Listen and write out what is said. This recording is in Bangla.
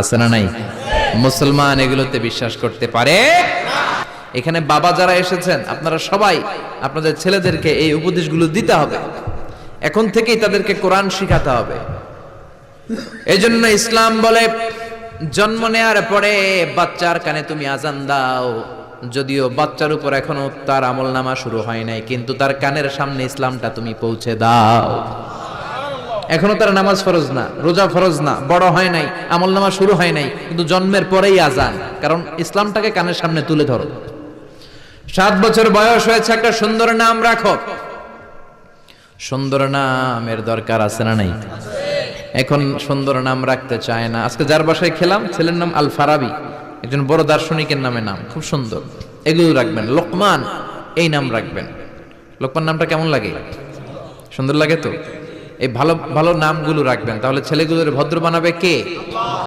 আছে না নাই? মুসলমান এগুলোতে বিশ্বাস করতে পারে। এখানে বাবা যারা এসেছেন আপনারা সবাই আপনাদের ছেলেদেরকে এই উপদেশগুলো দিতে হবে, এখন থেকেই তাদেরকে কোরআন শিখাতে হবে। এই জন্য ইসলাম বলে জন্ম নেয়ার পরে বাচ্চার কানে তুমি আজান দাও, যদিও বাচ্চার উপর এখনো তার আমলনামা শুরু হয় নাই, কিন্তু তার কানের সামনে ইসলামটা তুমি পৌঁছে দাও। এখনো তার নামাজ ফরজ না, রোজা ফরজ না, বড় হয় নাই, আমলনামা শুরু হয় নাই, কিন্তু জন্মের পরেই আজান, কারণ ইসলামটাকে কানের সামনে তুলে ধরো। 7 বছর বয়স হয়েছে, একটা সুন্দর নাম রাখো। সুন্দর নামের দরকার আছে না নাই? এখন সুন্দর নাম রাখতে চায় না। আজকে যার বাসায় খেলাম, ছেলের নাম আল ফারাবি, একজন বড় দার্শনিকের নামে নাম, খুব সুন্দর। এগুলো রাখবেন। লোকমান এই নাম রাখবেন। লোকমান নামটা কেমন লাগে? সুন্দর লাগে তো? এই ভালো ভালো নামগুলো রাখবেন, তাহলে ছেলেগুলোর ভদ্র বানাবে কে?